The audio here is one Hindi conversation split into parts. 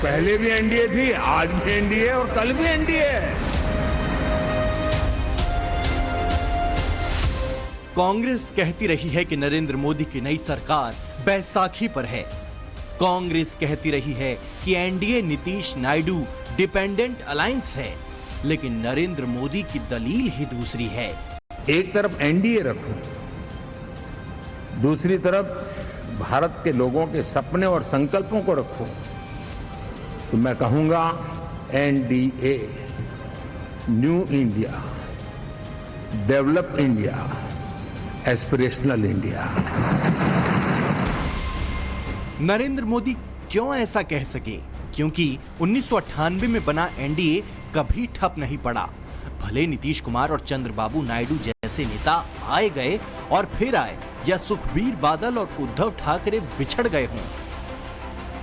पहले भी एनडीए थी, आज भी एनडीए और कल भी एनडीए है। कांग्रेस कहती रही है कि नरेंद्र मोदी की नई सरकार बैसाखी पर है। कांग्रेस कहती रही है कि NDA Nitish Naidu dependent alliance है, लेकिन नरेंद्र मोदी की दलील ही दूसरी है। एक तरफ एनडीए रखो, दूसरी तरफ भारत के लोगों के सपने और संकल्पों को रखो, तो मैं कहूंगा NDA, new India, develop India, aspirational India. Narendra Modi क्यों ऐसा कह सके? क्योंकि 1998 में बना एनडीए कभी ठप नहीं पड़ा। भले नीतीश कुमार और चंद्रबाबू नायडू जैसे नेता आए गए और फिर आए, या सुखबीर बादल और उद्धव ठाकरे बिछड़ गए हों।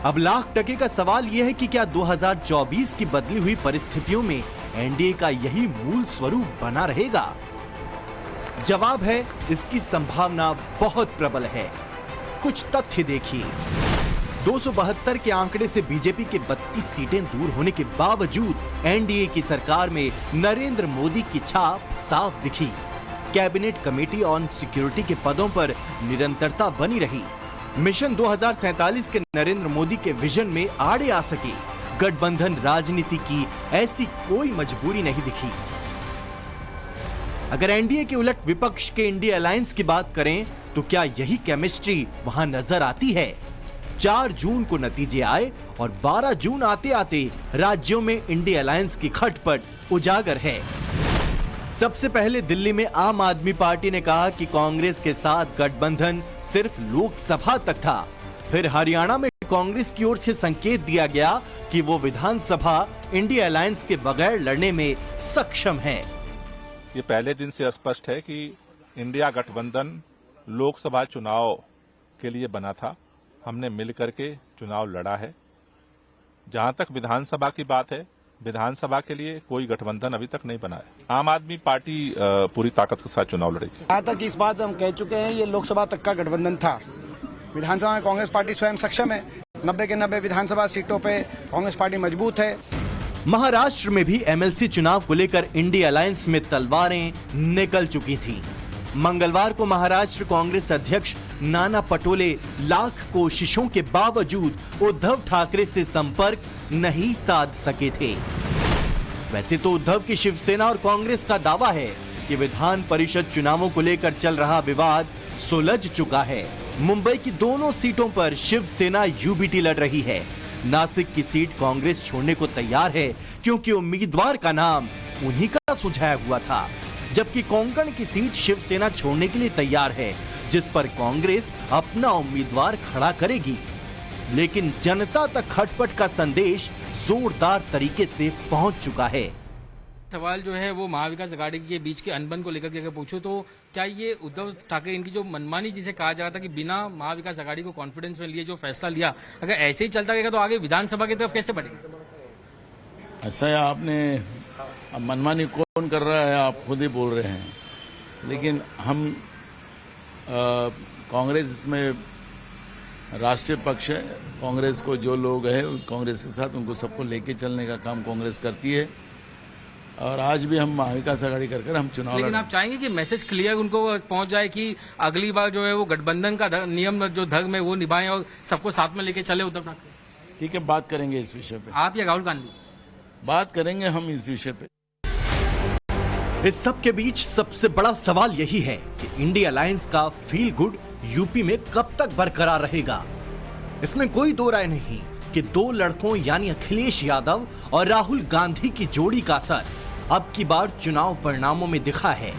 अब लाख टके का सवाल यह है कि क्या 2024 की बदली हुई परिस्थितियों में एनडीए का यही मूल स्वरूप बना रहेगा? जवाब है, इसकी संभावना बहुत प्रबल है। कुछ तथ्य देखिए। 272 के आंकड़े से बीजेपी के 32 सीटें दूर होने के बावजूद एनडीए की सरकार में नरेंद्र मोदी की छाप साफ दिखी। कैबिनेट कमेटी ऑन सिक्योरिटी के पदों पर निरंतरता बनी रही। मिशन 2047 के नरेंद्र मोदी के विजन में आड़े आ सके। गठबंधन राजनीति की ऐसी कोई मजबूरी नहीं दिखी। अगर एनडीए के उलट विपक्ष के इंडिया अलायंस की बात करें तो क्या यही केमिस्ट्री वहां नजर आती है? 4 जून को नतीजे आए और 12 जून आते आते राज्यों में इंडिया अलायंस की खटपट उजागर है। सबसे पहले दिल्ली में आम आदमी पार्टी ने कहा कि कांग्रेस के साथ गठबंधन सिर्फ लोकसभा तक था। फिर हरियाणा में कांग्रेस की ओर से संकेत दिया गया कि वो विधानसभा इंडिया अलायंस के बगैर लड़ने में सक्षम है। ये पहले दिन से स्पष्ट है कि इंडिया गठबंधन लोकसभा चुनाव के लिए बना था। हमने मिलकर के चुनाव लड़ा है। जहां तक विधानसभा की बात है, विधानसभा के लिए कोई गठबंधन अभी तक नहीं बना है। आम आदमी पार्टी पूरी ताकत के साथ चुनाव लड़ेगी। जहां तक इस बात हम कह चुके हैं, ये लोकसभा तक का गठबंधन था। विधानसभा में कांग्रेस पार्टी स्वयं सक्षम है। 90 के 90 विधानसभा सीटों पे कांग्रेस पार्टी मजबूत है। महाराष्ट्र में भी एमएलसी चुनाव को लेकर इंडिया अलायंस में तलवारें निकल चुकी थी। मंगलवार को महाराष्ट्र कांग्रेस अध्यक्ष नाना पटोले लाख कोशिशों के बावजूद उद्धव ठाकरे से संपर्क नहीं साध सके थे। वैसे तो उद्धव की शिवसेना और कांग्रेस का दावा है कि विधान परिषद चुनावों को लेकर चल रहा विवाद सुलझ चुका है। मुंबई की दोनों सीटों पर शिवसेना यूबीटी लड़ रही है। नासिक की सीट कांग्रेस छोड़ने को तैयार है क्योंकि उम्मीदवार का नाम उन्हीं का सुझाया हुआ था, जबकि कोंकण की सीट शिवसेना छोड़ने के लिए तैयार है, जिस पर कांग्रेस अपना उम्मीदवार खड़ा करेगी। लेकिन जनता तक खटपट का संदेश जोरदार तरीके से पहुंच चुका है। सवाल जो है वो महाविकास अघाड़ी के बीच के अनबन को लेकर के अगर पूछूं तो क्या ये उद्धव ठाकरे इनकी जो मनमानी जिसे कहा जा रहा था कि बिना महाविकास अघाड़ी को कॉन्फिडेंस में लिए जो फैसला लिया, अगर ऐसे ही चलता रहेगा तो आगे विधानसभा की तरफ कैसे बढ़ेगा? ऐसा है, आपने अब मनमानी कौन कर रहा है आप खुद ही बोल रहे हैं। लेकिन हम कांग्रेस में राष्ट्रीय पक्ष है। कांग्रेस को जो लोग हैं कांग्रेस के साथ उनको सबको लेके चलने का काम कांग्रेस करती है और आज भी हम महाविकास आघाड़ी कर हम चुनाव लेकिन आप चाहेंगे कि मैसेज क्लियर उनको पहुंच जाए कि अगली बार जो है वो गठबंधन का नियम जो धर्म है वो निभाएं और सबको साथ में लेके चले उद्धव ठाकरे? ठीक है, बात करेंगे इस विषय पे। आप या राहुल गांधी? बात करेंगे हम इस विषय पे। इस सब के बीच सबसे बड़ा सवाल यही है कि इंडिया अलायंस का फील गुड यूपी में कब तक बरकरार रहेगा। इसमें कोई दो राय नहीं कि दो लड़कों यानी अखिलेश यादव और राहुल गांधी की जोड़ी का असर अब की बार चुनाव परिणामों में दिखा है।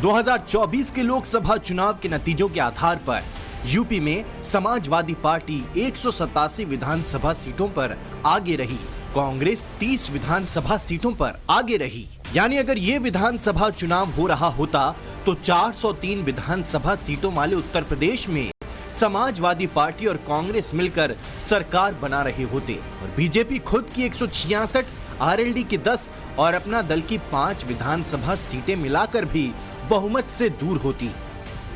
2024 के लोकसभा चुनाव के नतीजों के आधार पर यूपी में समाजवादी पार्टी 187 विधानसभा सीटों पर आगे रही, कांग्रेस 30 विधानसभा सीटों पर आगे रही। यानी अगर ये विधानसभा चुनाव हो रहा होता तो 403 विधानसभा सीटों वाले उत्तर प्रदेश में समाजवादी पार्टी और कांग्रेस मिलकर सरकार बना रहे होते और बीजेपी खुद की 166, आरएलडी की 10 और अपना दल की 5 विधानसभा सीटें मिलाकर भी बहुमत से दूर होती।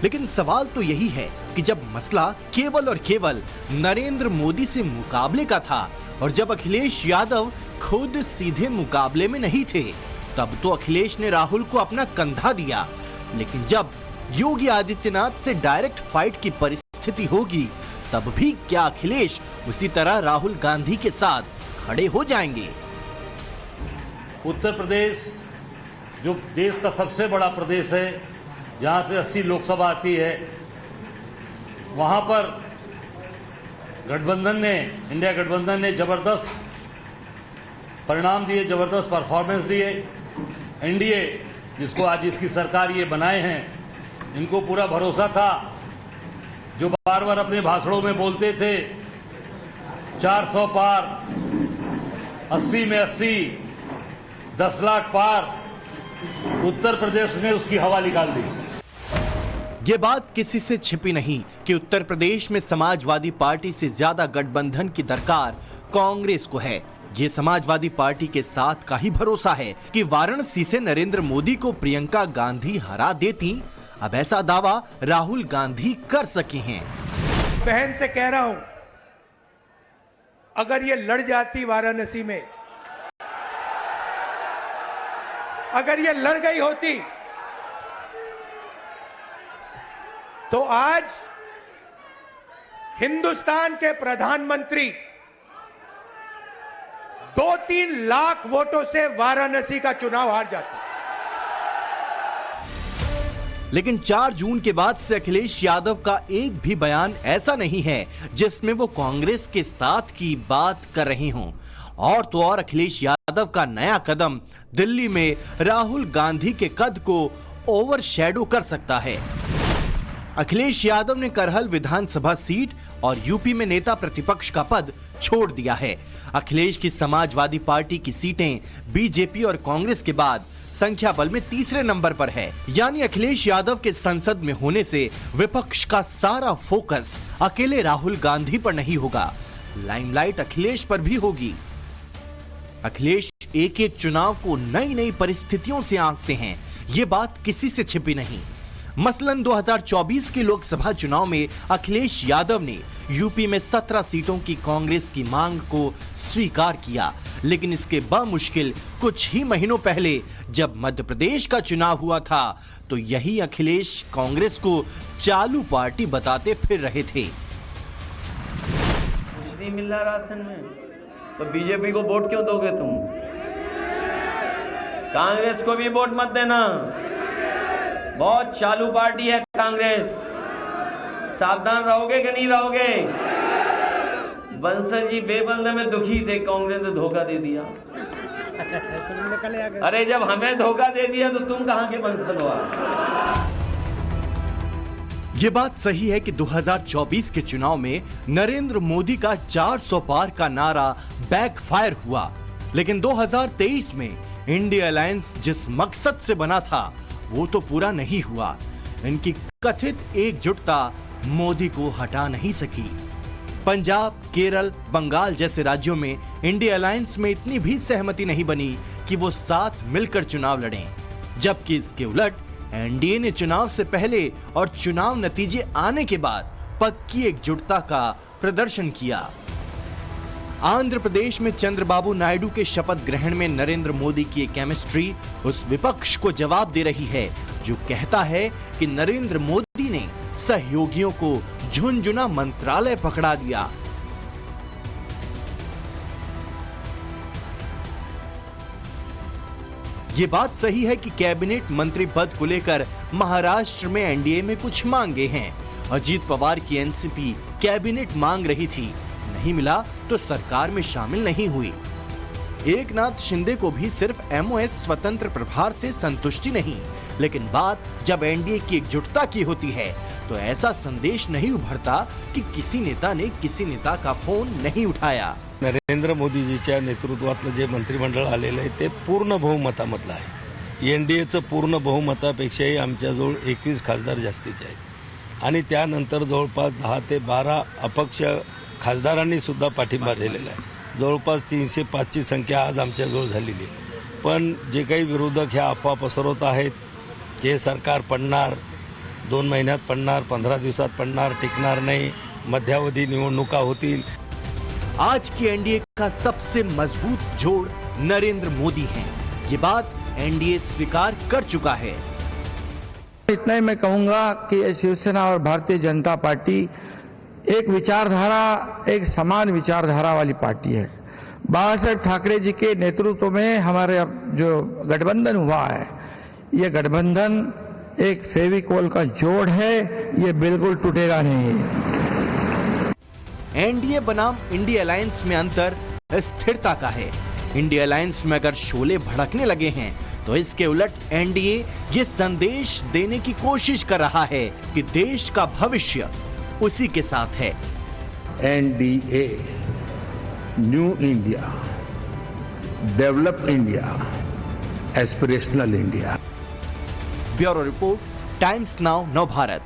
लेकिन सवाल तो यही है कि जब मसला केवल और केवल नरेंद्र मोदी से मुकाबले का था और जब अखिलेश यादव खुद सीधे मुकाबले में नहीं थे, तब तो अखिलेश ने राहुल को अपना कंधा दिया। लेकिन जब योगी आदित्यनाथ से डायरेक्ट फाइट की परिस्थिति होगी, तब भी क्या अखिलेश उसी तरह राहुल गांधी के साथ खड़े हो जाएंगे? उत्तर प्रदेश जो देश का सबसे बड़ा प्रदेश है, जहां से 80 लोकसभा आती है, वहां पर इंडिया गठबंधन ने जबरदस्त परिणाम दिए, जबरदस्त परफॉर्मेंस दिए। एनडीए जिसको आज इसकी सरकार ये बनाए हैं, इनको पूरा भरोसा था, जो बार बार अपने भाषणों में बोलते थे 400 पार, 80 में 80, 10 लाख पार, उत्तर प्रदेश ने उसकी हवा निकाल दी। ये बात किसी से छिपी नहीं कि उत्तर प्रदेश में समाजवादी पार्टी से ज्यादा गठबंधन की दरकार कांग्रेस को है। ये समाजवादी पार्टी के साथ का ही भरोसा है कि वाराणसी से नरेंद्र मोदी को प्रियंका गांधी हरा देती। अब ऐसा दावा राहुल गांधी कर सके हैं। बहन से कह रहा हूं, अगर ये लड़ जाती वाराणसी में, अगर ये लड़ गई होती, तो आज हिंदुस्तान के प्रधानमंत्री 2-3 लाख वोटों से वाराणसी का चुनाव हार जाते। लेकिन 4 जून के बाद से अखिलेश यादव का एक भी बयान ऐसा नहीं है जिसमें वो कांग्रेस के साथ की बात कर रहे हों। और तो और अखिलेश यादव का नया कदम दिल्ली में राहुल गांधी के कद को ओवरशैडो कर सकता है। अखिलेश यादव ने करहल विधानसभा सीट और यूपी में नेता प्रतिपक्ष का पद छोड़ दिया है। अखिलेश की समाजवादी पार्टी की सीटें बीजेपी और कांग्रेस के बाद संख्या बल में तीसरे नंबर पर है। यानी अखिलेश यादव के संसद में होने से विपक्ष का सारा फोकस अकेले राहुल गांधी पर नहीं होगा, लाइमलाइट अखिलेश पर भी होगी। अखिलेश एक एक चुनाव को नई नई परिस्थितियों से आंकते हैं, ये बात किसी से छिपी नहीं। मसलन 2024 के लोकसभा चुनाव में अखिलेश यादव ने यूपी में 17 सीटों की कांग्रेस की मांग को स्वीकार किया, लेकिन इसके बमुश्किल कुछ ही महीनों पहले जब मध्य प्रदेश का चुनाव हुआ था, तो यही अखिलेश कांग्रेस को चालू पार्टी बताते फिर रहे थे। कुछ नहीं मिल रहा राशन में, तो बीजेपी को वोट क्यों दोगे तुम? कांग्रेस को भी वोट मत देना, बहुत चालू पार्टी है कांग्रेस। सावधान रहोगे कि नहीं रहोगे? बंसल जी बेबंदे में दुखी थे, कांग्रेस ने धोखा दे दिया। अरे जब हमें धोखा दे दिया तो तुम कहां के बंसल हो? ये बात सही है कि 2024 के चुनाव में नरेंद्र मोदी का 400 पार का नारा बैकफायर हुआ, लेकिन 2023 में इंडिया अलायंस जिस मकसद से बना था वो तो पूरा नहीं हुआ। इनकी कथित एकजुटता मोदी को हटा नहीं सकी। पंजाब, केरल, बंगाल जैसे राज्यों में इंडिया अलायंस में इतनी भी सहमति नहीं बनी कि वो साथ मिलकर चुनाव लड़ें, जबकि इसके उलट एनडीए ने चुनाव से पहले और चुनाव नतीजे आने के बाद पक्की एकजुटता का प्रदर्शन किया। आंध्र प्रदेश में चंद्रबाबू नायडू के शपथ ग्रहण में नरेंद्र मोदी की केमिस्ट्री उस विपक्ष को जवाब दे रही है जो कहता है कि नरेंद्र मोदी ने सहयोगियों को झुनझुना मंत्रालय पकड़ा दिया। ये बात सही है कि कैबिनेट मंत्री पद को लेकर महाराष्ट्र में एनडीए में कुछ मांगे हैं। अजीत पवार की एनसीपी कैबिनेट मांग रही थी, नहीं मिला तो सरकार में शामिल नहीं हुई। एकनाथ शिंदे को भी सिर्फ एमओएस स्वतंत्र प्रभार से संतुष्टि नहीं, लेकिन बात जब एनडीए की एकजुटता की होती है तो ऐसा संदेश नहीं उभरता कि किसी नेता ने किसी नेता का फोन नहीं उठाया। नरेंद्र मोदीजीच्या नेतृत्वातलं जे मंत्रिमंडळ आलेलं आहे ते पूर्ण बहुमतामधलं आहे। एनडीएचं पूर्ण बहुमतापेक्षाही आमच्याजवळ 21 खासदार जास्तीचे आहेत आणि त्यानंतर जवळपास 10 ते 12 अपक्ष खासदारांनी सुद्धा पाठिंबा दिलेला आहे। जवळपास 305 ची संख्या आज आमच्याजवळ झालेली आहे। पण जे काही विरोधक ह्या अफवा पसरवत आहेत की हे सरकार पडणार, 2 महिन्यात पडणार, 15 दिवसात पडणार, टिकणार नाही, मध्यावधी निवडणुका होतील. आज की एनडीए का सबसे मजबूत जोड़ नरेंद्र मोदी हैं. ये बात एनडीए स्वीकार कर चुका है. इतना ही मैं कहूंगा कि शिवसेना और भारतीय जनता पार्टी एक विचारधारा, एक समान विचारधारा वाली पार्टी है. बाला साहेब ठाकरे जी के नेतृत्व में हमारे जो गठबंधन हुआ है, ये गठबंधन एक फेविकोल का जोड़ है, ये बिल्कुल टूटेगा नहीं. एनडीए बनाम इंडिया अलायंस में अंतर स्थिरता का है. इंडिया अलायंस में अगर शोले भड़कने लगे हैं तो इसके उलट एनडीए ये संदेश देने की कोशिश कर रहा है कि देश का भविष्य उसी के साथ है. NDA, new India, develop India, aspirational India. Bureau report, times now, नव भारत.